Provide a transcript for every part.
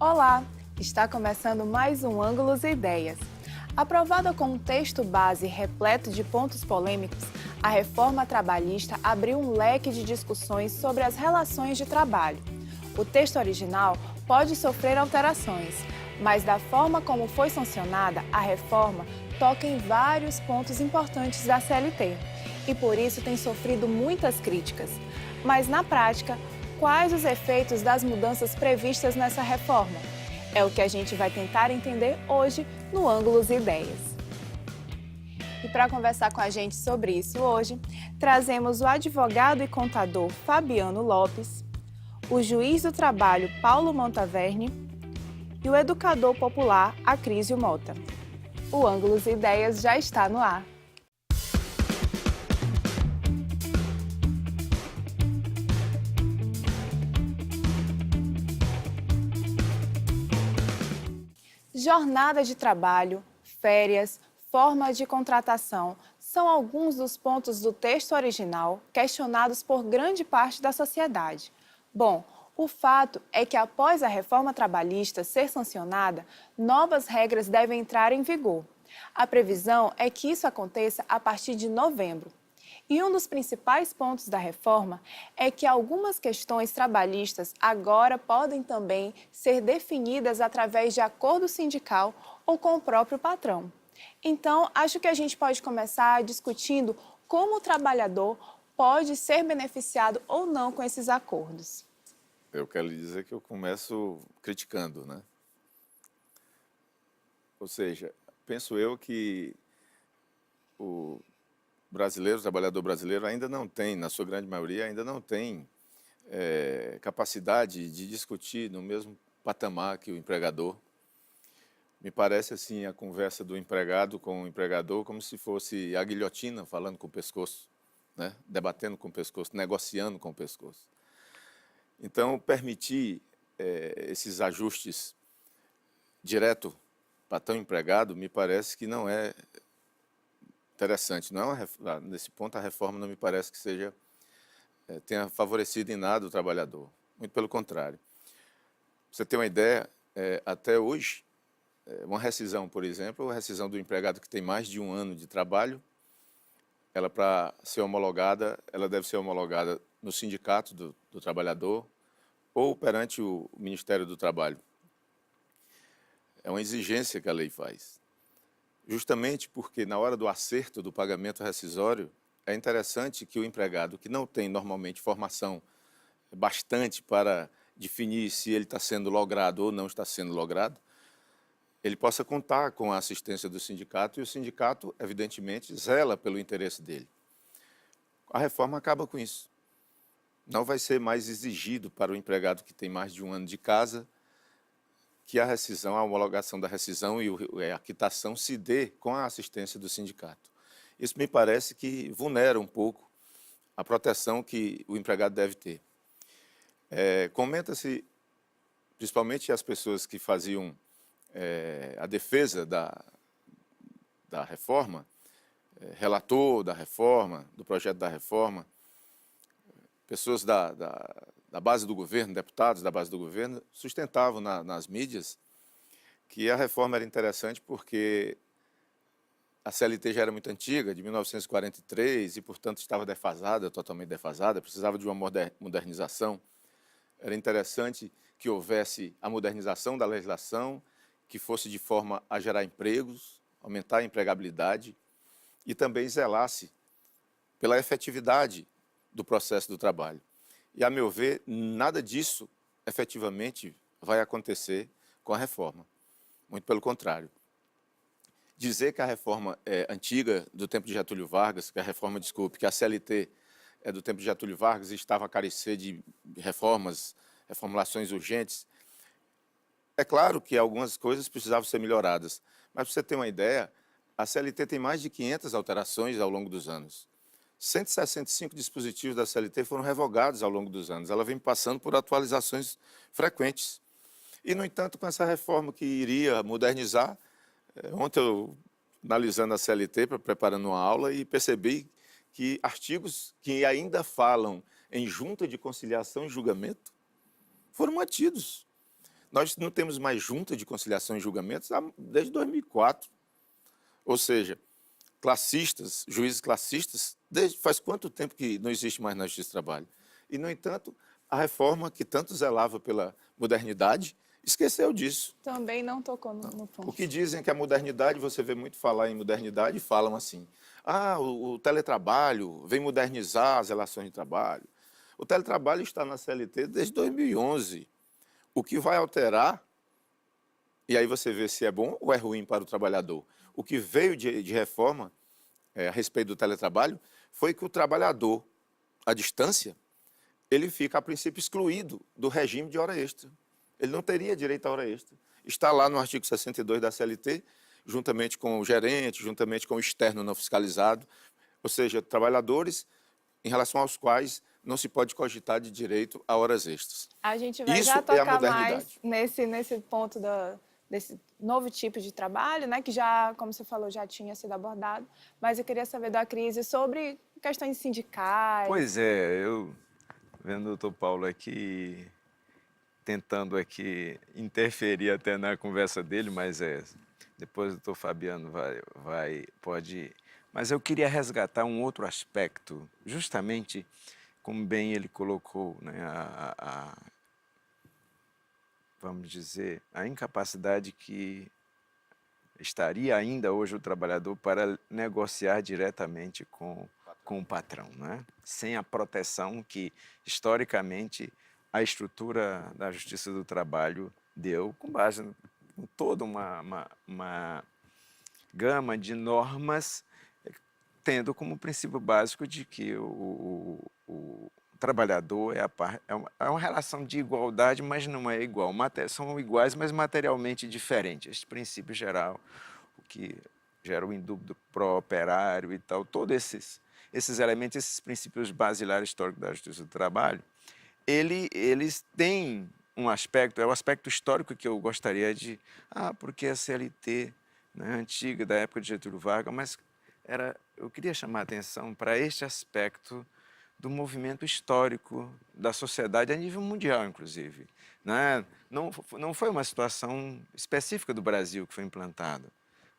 Olá! Está começando mais um Ângulos e Ideias. Aprovada com um texto base repleto de pontos polêmicos, a reforma trabalhista abriu um leque de discussões sobre as relações de trabalho. O texto original pode sofrer alterações, mas da forma como foi sancionada, a reforma toca em vários pontos importantes da CLT e por isso tem sofrido muitas críticas. Mas na prática, quais os efeitos das mudanças previstas nessa reforma? É o que a gente vai tentar entender hoje no Ângulos e Ideias. E para conversar com a gente sobre isso hoje, trazemos o advogado e contador Fabiano Lopes, o juiz do trabalho Paulo Montaverne e o educador popular Acrísio Mota. O Ângulos e Ideias já está no ar. Jornada de trabalho, férias, forma de contratação são alguns dos pontos do texto original questionados por grande parte da sociedade. Bom, o fato é que após a reforma trabalhista ser sancionada, novas regras devem entrar em vigor. A previsão é que isso aconteça a partir de novembro. E um dos principais pontos da reforma é que algumas questões trabalhistas agora podem também ser definidas através de acordo sindical ou com o próprio patrão. Então, acho que a gente pode começar discutindo como o trabalhador pode ser beneficiado ou não com esses acordos. Eu quero lhe dizer que eu começo criticando, né? Ou seja, penso eu que o brasileiro, o trabalhador brasileiro ainda não tem, na sua grande maioria, ainda não tem capacidade de discutir no mesmo patamar que o empregador. Me parece assim a conversa do empregado com o empregador como se fosse a guilhotina falando com o pescoço, né? Debatendo com o pescoço, negociando com o pescoço. Então, permitir esses ajustes direto patrão empregado me parece que não é interessante. Não é nesse ponto, a reforma não me parece que seja tenha favorecido em nada o trabalhador. Muito pelo contrário. Pra você ter uma ideia, até hoje, uma rescisão, por exemplo, a rescisão do empregado que tem mais de um ano de trabalho, ela para ser homologada, ela deve ser homologada no sindicato do trabalhador ou perante o Ministério do Trabalho. É uma exigência que a lei faz. Justamente porque na hora do acerto do pagamento rescisório, é interessante que o empregado que não tem normalmente formação bastante para definir se ele está sendo logrado ou não está sendo logrado, ele possa contar com a assistência do sindicato e o sindicato, evidentemente, zela pelo interesse dele. A reforma acaba com isso. Não vai ser mais exigido para o empregado que tem mais de um ano de casa que a rescisão, a homologação da rescisão e a quitação se dê com a assistência do sindicato. Isso me parece que vulnera um pouco a proteção que o empregado deve ter. Comenta-se, principalmente as pessoas que faziam a defesa da reforma, relator da reforma, do projeto da reforma, pessoas da base do governo, deputados da base do governo, sustentavam nas mídias que a reforma era interessante porque a CLT já era muito antiga, de 1943, e, portanto, estava defasada, totalmente defasada, precisava de uma modernização. Era interessante que houvesse a modernização da legislação, que fosse de forma a gerar empregos, aumentar a empregabilidade e também zelasse pela efetividade do processo do trabalho. E, a meu ver, nada disso efetivamente vai acontecer com a reforma. Muito pelo contrário. Dizer que a reforma é antiga, do tempo de Getúlio Vargas, que a reforma, desculpe, que a CLT é do tempo de Getúlio Vargas e estava a carecer de reformulações urgentes, é claro que algumas coisas precisavam ser melhoradas. Mas, para você ter uma ideia, a CLT tem mais de 500 alterações ao longo dos anos. 165 dispositivos da CLT foram revogados ao longo dos anos. Ela vem passando por atualizações frequentes. E, no entanto, com essa reforma que iria modernizar, ontem eu, analisando a CLT, preparando uma aula, e percebi que artigos que ainda falam em junta de conciliação e julgamento foram mantidos. Nós não temos mais junta de conciliação e julgamentos desde 2004. Ou seja, classistas, juízes classistas, faz quanto tempo que não existe mais na Justiça do Trabalho? E, no entanto, a reforma que tanto zelava pela modernidade esqueceu disso. Também não tocou no ponto. O que dizem que a modernidade, você vê muito falar em modernidade e falam assim, o teletrabalho vem modernizar as relações de trabalho. O teletrabalho está na CLT desde 2011. O que vai alterar, e aí você vê se é bom ou é ruim para o trabalhador, o que veio de reforma a respeito do teletrabalho foi que o trabalhador, à distância, ele fica, a princípio, excluído do regime de hora extra. Ele não teria direito à hora extra. Está lá no artigo 62 da CLT, juntamente com o gerente, juntamente com o externo não fiscalizado, ou seja, trabalhadores em relação aos quais não se pode cogitar de direito a horas extras. A gente vai Isso já é a tocar mais modernidade. nesse ponto desse novo tipo de trabalho, né, que já, como você falou, já tinha sido abordado, mas eu queria saber da Crise sobre questões sindicais. Pois é, eu vendo o doutor Paulo aqui, tentando aqui interferir até na conversa dele, mas depois o doutor Fabiano pode... Mas eu queria resgatar um outro aspecto, justamente como bem ele colocou, né, vamos dizer, a incapacidade que estaria ainda hoje o trabalhador para negociar diretamente com o patrão, né? Sem a proteção que, historicamente, a estrutura da Justiça do Trabalho deu, com base em toda uma gama de normas, tendo como princípio básico de que o trabalhador é uma relação de igualdade, mas não é igual. São iguais, mas materialmente diferentes. Esse princípio geral, o que gera o indúbio pró-operário e tal, todos esses elementos, esses princípios basilares históricos da Justiça do Trabalho, eles têm um aspecto, é o aspecto histórico que eu gostaria de... porque a CLT, né, antiga, da época de Getúlio Vargas, mas eu queria chamar a atenção para este aspecto do movimento histórico da sociedade a nível mundial, inclusive, né? Não foi uma situação específica do Brasil que foi implantada,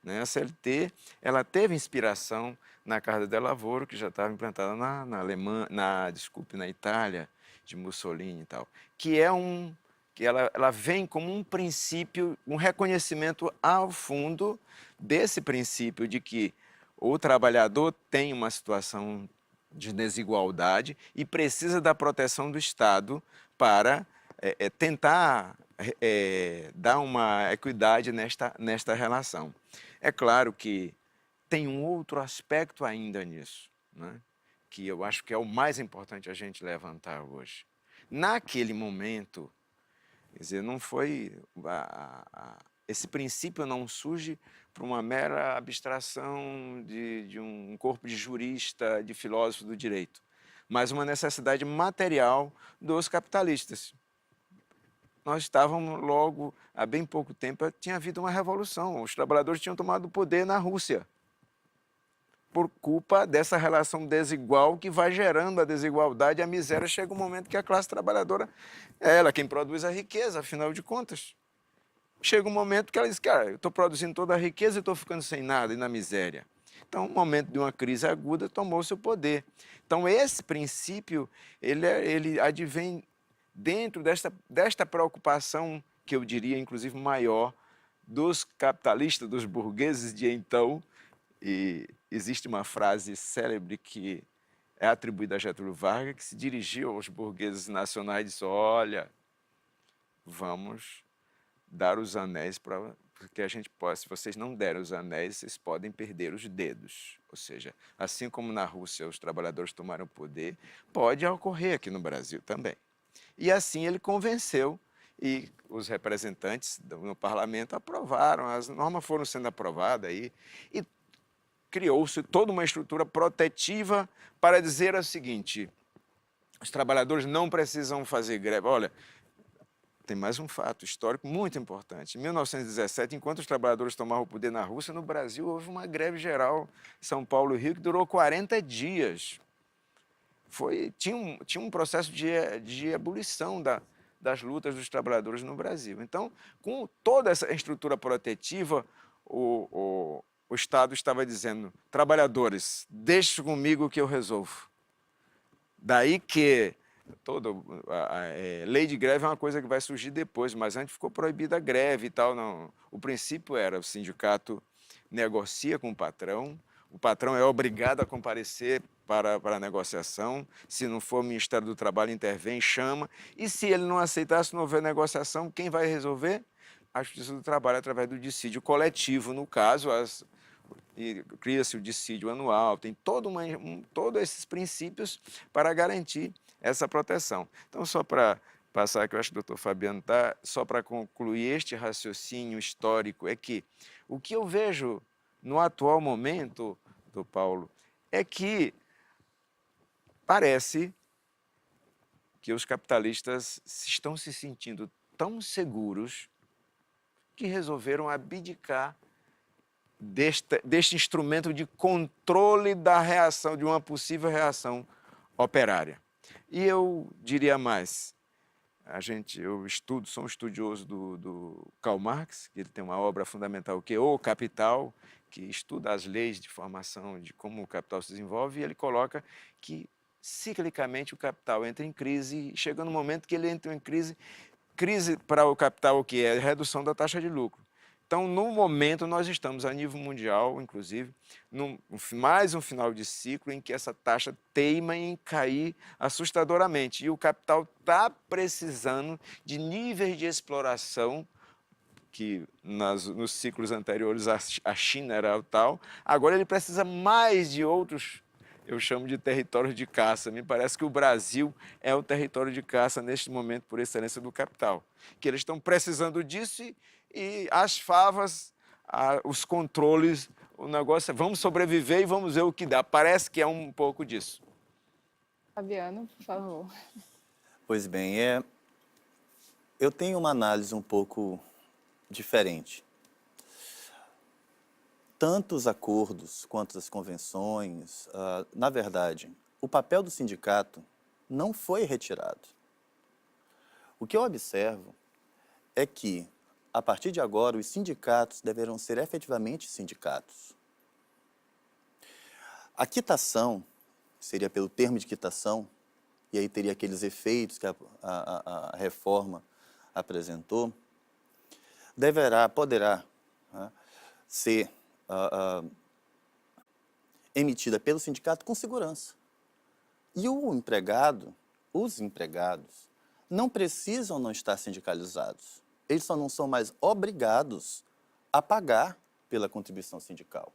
né? A CLT ela teve inspiração na Carta del Lavoro, que já estava implantada na Alemanha, na Itália, de Mussolini e tal, que ela vem como um princípio, um reconhecimento ao fundo desse princípio de que o trabalhador tem uma situação de desigualdade e precisa da proteção do Estado para tentar dar uma equidade nesta relação. É claro que tem um outro aspecto ainda nisso, né, que eu acho que é o mais importante a gente levantar hoje. Naquele momento, quer dizer, não foi... esse princípio não surge para uma mera abstração de um corpo de jurista, de filósofo do direito, mas uma necessidade material dos capitalistas. Nós estávamos logo, há bem pouco tempo, tinha havido uma revolução, os trabalhadores tinham tomado o poder na Rússia, por culpa dessa relação desigual que vai gerando a desigualdade e a miséria. Chega um momento que a classe trabalhadora é ela quem produz a riqueza, afinal de contas. Chega um momento que ela diz, cara, eu estou produzindo toda a riqueza e estou ficando sem nada e na miséria. Então, no momento de uma crise aguda, tomou seu poder. Então, esse princípio, ele advém dentro desta preocupação, que eu diria, inclusive, maior, dos capitalistas, dos burgueses de então. E existe uma frase célebre que é atribuída a Getúlio Vargas, que se dirigiu aos burgueses nacionais e disse, olha, vamos dar os anéis para que a gente possa, se vocês não derem os anéis, vocês podem perder os dedos. Ou seja, assim como na Rússia os trabalhadores tomaram o poder, pode ocorrer aqui no Brasil também. E assim ele convenceu e os representantes no parlamento aprovaram, as normas foram sendo aprovadas e criou-se toda uma estrutura protetiva para dizer o seguinte, os trabalhadores não precisam fazer greve. Olha, tem mais um fato histórico muito importante. Em 1917, enquanto os trabalhadores tomavam o poder na Rússia, no Brasil houve uma greve geral em São Paulo e Rio que durou 40 dias. Tinha um processo de ebulição das lutas dos trabalhadores no Brasil. Então, com toda essa estrutura protetiva, o Estado estava dizendo, trabalhadores, deixe comigo que eu resolvo. Daí que lei de greve é uma coisa que vai surgir depois, mas antes ficou proibida a greve e tal. Não. O princípio era o sindicato negocia com o patrão é obrigado a comparecer para a negociação, se não for o Ministério do Trabalho intervém, chama, e se ele não aceitar, se não houver negociação, quem vai resolver? A Justiça do Trabalho através do dissídio coletivo, no caso, cria-se o dissídio anual, tem todos esses princípios para garantir essa proteção. Então, só para passar, que eu acho que o doutor Fabiano está, só para concluir este raciocínio histórico, é que o que eu vejo no atual momento, do Paulo, é que parece que os capitalistas estão se sentindo tão seguros que resolveram abdicar deste instrumento de controle da reação, de uma possível reação operária. E eu diria mais, sou um estudioso do Karl Marx, que ele tem uma obra fundamental que é O Capital, que estuda as leis de formação, de como o capital se desenvolve, e ele coloca que ciclicamente o capital entra em crise, e chega no momento que ele entra em crise para o capital o que é? A redução da taxa de lucro. Então, no momento, nós estamos a nível mundial, inclusive, mais um final de ciclo em que essa taxa teima em cair assustadoramente. E o capital está precisando de níveis de exploração que nos ciclos anteriores a China era o tal. Agora ele precisa mais de outros, eu chamo de territórios de caça. Me parece que o Brasil é o território de caça neste momento por excelência do capital. Que eles estão precisando disso e as favas, os controles, o negócio é vamos sobreviver e vamos ver o que dá. Parece que é um pouco disso. Fabiano, por favor. Pois bem, eu tenho uma análise um pouco diferente. Tanto os acordos quanto as convenções, na verdade, o papel do sindicato não foi retirado. O que eu observo é que, a partir de agora, os sindicatos deverão ser efetivamente sindicatos. A quitação, seria pelo termo de quitação, e aí teria aqueles efeitos que a reforma apresentou, poderá ser emitida pelo sindicato com segurança. E os empregados, não precisam não estar sindicalizados. Eles só não são mais obrigados a pagar pela contribuição sindical.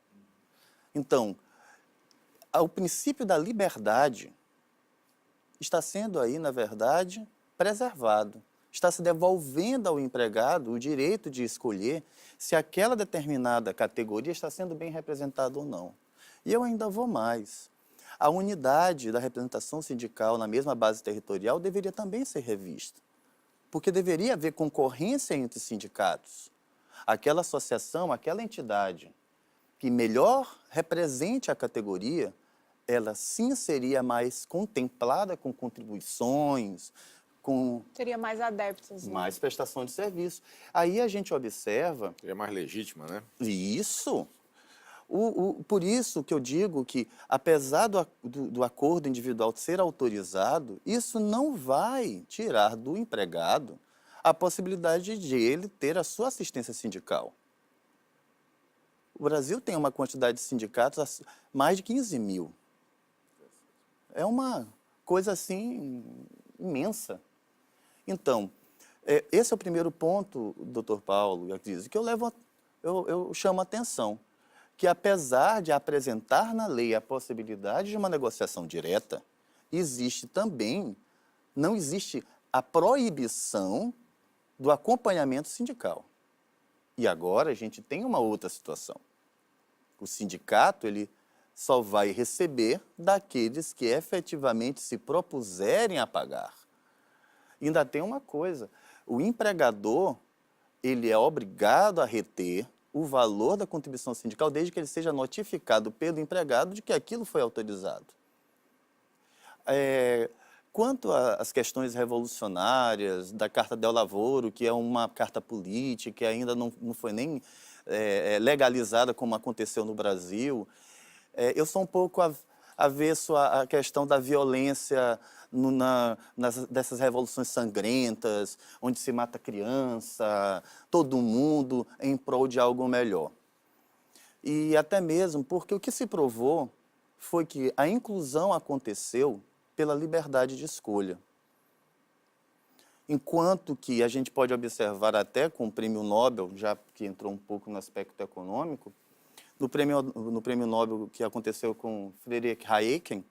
Então, o princípio da liberdade está sendo aí, na verdade, preservado. Está se devolvendo ao empregado o direito de escolher se aquela determinada categoria está sendo bem representada ou não. E eu ainda vou mais. A unidade da representação sindical na mesma base territorial deveria também ser revista, porque deveria haver concorrência entre sindicatos. Aquela associação, aquela entidade que melhor represente a categoria, ela sim seria mais contemplada com contribuições, teria mais adeptos. Mais, né? Prestação de serviço. Aí a gente observa... Seria mais legítima, né? Isso. Por isso que eu digo que, apesar do acordo individual ser autorizado, isso não vai tirar do empregado a possibilidade de ele ter a sua assistência sindical. O Brasil tem uma quantidade de sindicatos, mais de 15 mil. É uma coisa assim imensa. Então, esse é o primeiro ponto, doutor Paulo e a crise, que eu chamo a atenção, que apesar de apresentar na lei a possibilidade de uma negociação direta, não existe a proibição do acompanhamento sindical. E agora a gente tem uma outra situação. O sindicato, ele só vai receber daqueles que efetivamente se propuserem a pagar. Ainda tem uma coisa, o empregador, ele é obrigado a reter o valor da contribuição sindical desde que ele seja notificado pelo empregado de que aquilo foi autorizado. quanto às questões revolucionárias da Carta del Lavoro, que é uma carta política, que ainda não foi nem legalizada como aconteceu no Brasil, eu sou um pouco avesso à questão da violência dessas revoluções sangrentas, onde se mata criança, todo mundo em prol de algo melhor. E até mesmo porque o que se provou foi que a inclusão aconteceu pela liberdade de escolha. Enquanto que a gente pode observar até com o Prêmio Nobel, já que entrou um pouco no aspecto econômico, no Prêmio Nobel que aconteceu com Friedrich Hayek,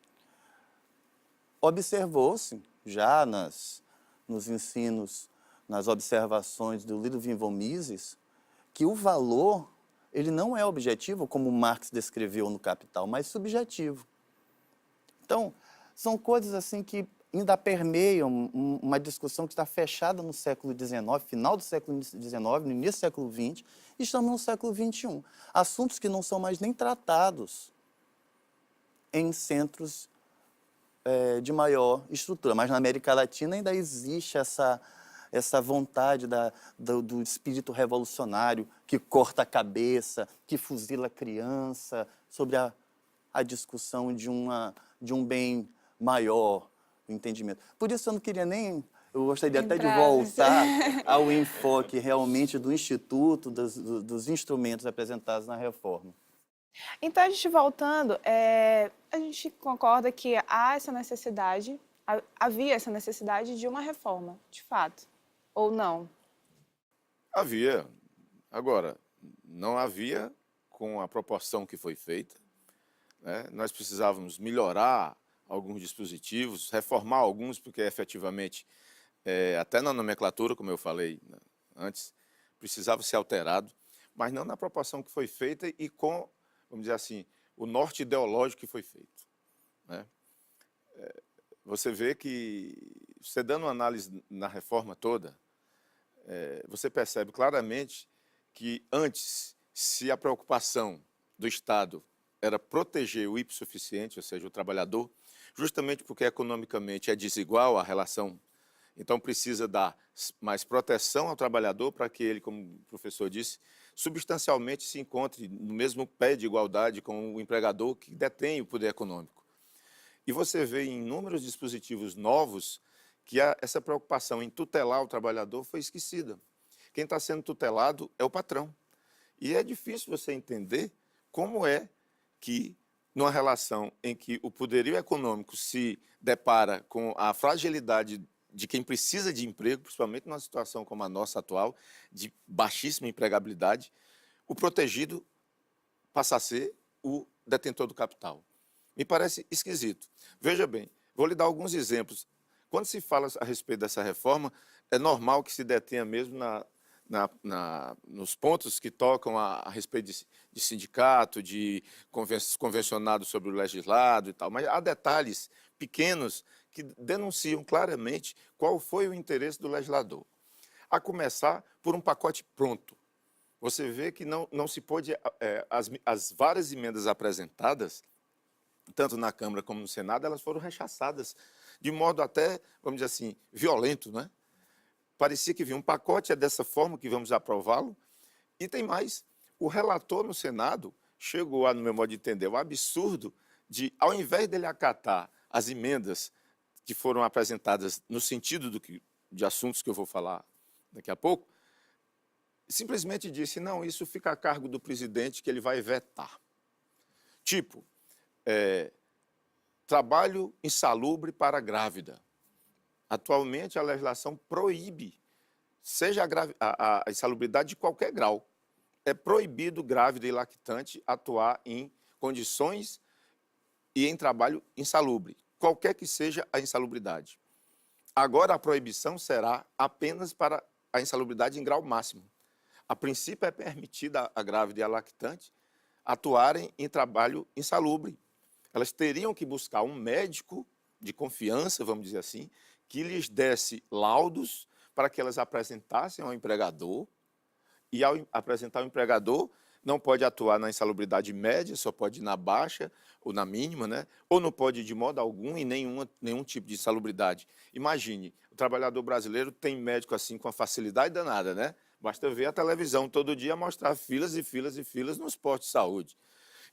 observou-se já nos ensinos, nas observações do Ludwig von Mises, que o valor ele não é objetivo, como Marx descreveu no Capital, mas subjetivo. Então, são coisas assim que ainda permeiam uma discussão que está fechada no século XIX, final do século XIX, no início do século XX, e estamos no século XXI. Assuntos que não são mais nem tratados em centros de maior estrutura. Mas na América Latina ainda existe essa vontade do espírito revolucionário que corta a cabeça, que fuzila a criança, sobre a discussão de um bem maior, o entendimento. Por isso eu não queria nem... Eu gostaria até de voltar ao enfoque realmente do Instituto, dos instrumentos apresentados na reforma. Então, a gente voltando, a gente concorda que há essa necessidade, havia essa necessidade de uma reforma, de fato, ou não? Havia. Agora, não havia com a proporção que foi feita, né? Nós precisávamos melhorar alguns dispositivos, reformar alguns, porque efetivamente, até na nomenclatura, como eu falei antes, precisava ser alterado, mas não na proporção que foi feita e com, vamos dizer assim, o norte ideológico que foi feito, né? Você vê que, você dando uma análise na reforma toda, você percebe claramente que antes, se a preocupação do Estado era proteger o hipossuficiente, ou seja, o trabalhador, justamente porque economicamente é desigual a relação, então precisa dar mais proteção ao trabalhador para que ele, como o professor disse, substancialmente se encontre no mesmo pé de igualdade com o empregador que detém o poder econômico. E você vê em inúmeros dispositivos novos que essa preocupação em tutelar o trabalhador foi esquecida. Quem está sendo tutelado é o patrão. E é difícil você entender como é que, numa relação em que o poderio econômico se depara com a fragilidade de quem precisa de emprego, principalmente numa situação como a nossa atual, de baixíssima empregabilidade, o protegido passa a ser o detentor do capital. Me parece esquisito. Veja bem, vou lhe dar alguns exemplos. Quando se fala a respeito dessa reforma, é normal que se detenha mesmo nos pontos que tocam a respeito de sindicato, de convencionado sobre o legislado e tal, mas há detalhes pequenos que denunciam claramente qual foi o interesse do legislador. A começar por um pacote pronto. Você vê que não se pôde, as várias emendas apresentadas, tanto na Câmara como no Senado, elas foram rechaçadas de modo até, vamos dizer assim, violento, né? Parecia que vinha um pacote, é dessa forma que vamos aprová-lo. E tem mais, o relator no Senado chegou a, no meu modo de entender, o absurdo de, ao invés dele acatar as emendas que foram apresentadas no sentido de assuntos que eu vou falar daqui a pouco, simplesmente disse, não, isso fica a cargo do presidente que ele vai vetar. Tipo, trabalho insalubre para grávida. Atualmente, a legislação proíbe, seja a insalubridade de qualquer grau. É proibido grávida e lactante atuar em condições e em trabalho insalubre, qualquer que seja a insalubridade. Agora, a proibição será apenas para a insalubridade em grau máximo. A princípio, é permitida a grávida e a lactante atuarem em trabalho insalubre. Elas teriam que buscar um médico de confiança, vamos dizer assim, que lhes desse laudos para que elas apresentassem ao empregador, e ao apresentar ao empregador, não pode atuar na insalubridade média, só pode ir na baixa ou na mínima, né? Ou não pode de modo algum em nenhum tipo de insalubridade. Imagine, o trabalhador brasileiro tem médico assim com a facilidade danada, né? Basta ver a televisão todo dia mostrar filas e filas e filas nos postos de saúde.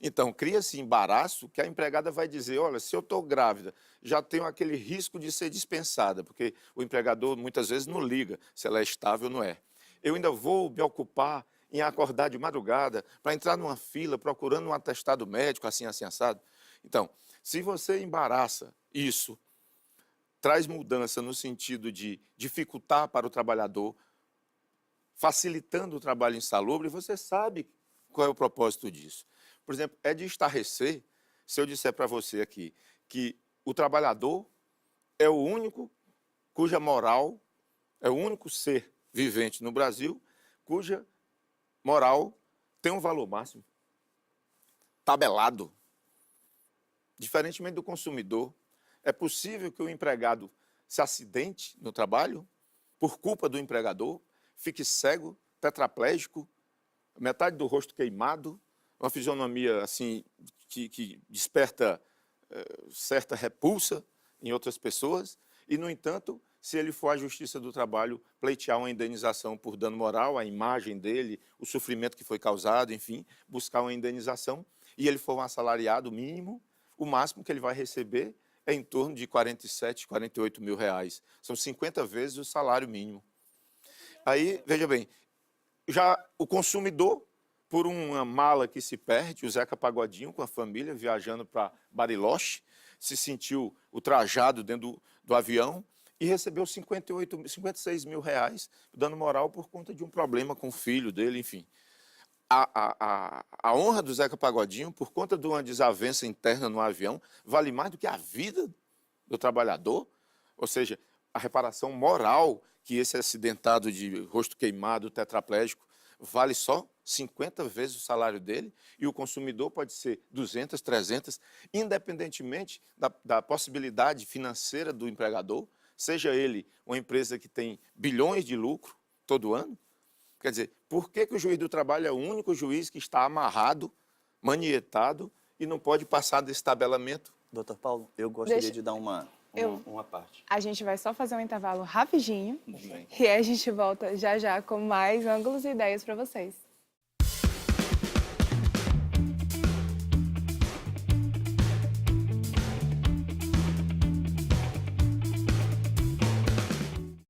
Então, cria-se embaraço que a empregada vai dizer, olha, se eu estou grávida, já tenho aquele risco de ser dispensada, porque o empregador muitas vezes não liga se ela é estável ou não é. Eu ainda vou me ocupar em acordar de madrugada para entrar numa fila procurando um atestado médico, assim, assim, assado. Então, se você embaraça isso, traz mudança no sentido de dificultar para o trabalhador, facilitando o trabalho insalubre, você sabe qual é o propósito disso. Por exemplo, é de estarrecer se eu disser para você aqui que o trabalhador é o único cuja moral, é o único ser vivente no Brasil cuja moral tem um valor máximo, tabelado. Diferentemente do consumidor, é possível que o empregado se acidente no trabalho por culpa do empregador, fique cego, tetraplégico, metade do rosto queimado, uma fisionomia assim que desperta certa repulsa em outras pessoas e, no entanto, se ele for à Justiça do Trabalho pleitear uma indenização por dano moral, a imagem dele, o sofrimento que foi causado, enfim, buscar uma indenização, e ele for um assalariado mínimo, o máximo que ele vai receber é em torno de 47, 48 mil reais. São 50 vezes o salário mínimo. Aí, veja bem, já o consumidor, por uma mala que se perde, o Zeca Pagodinho com a família viajando para Bariloche, se sentiu ultrajado dentro do avião e recebeu 56 mil reais, dano moral por conta de um problema com o filho dele, enfim. A honra do Zeca Pagodinho, por conta de uma desavença interna no avião, vale mais do que a vida do trabalhador, ou seja, a reparação moral que esse acidentado de rosto queimado, tetraplégico, vale só 50 vezes o salário dele e o consumidor pode ser 200, 300, independentemente da possibilidade financeira do empregador, seja ele uma empresa que tem bilhões de lucro todo ano. Quer dizer, por que o juiz do trabalho é o único juiz que está amarrado, manietado e não pode passar desse tabelamento? Doutor Paulo, eu gostaria de dar uma parte. A gente vai só fazer um intervalo rapidinho Bem. e aí a gente volta já já com mais ângulos e ideias para vocês.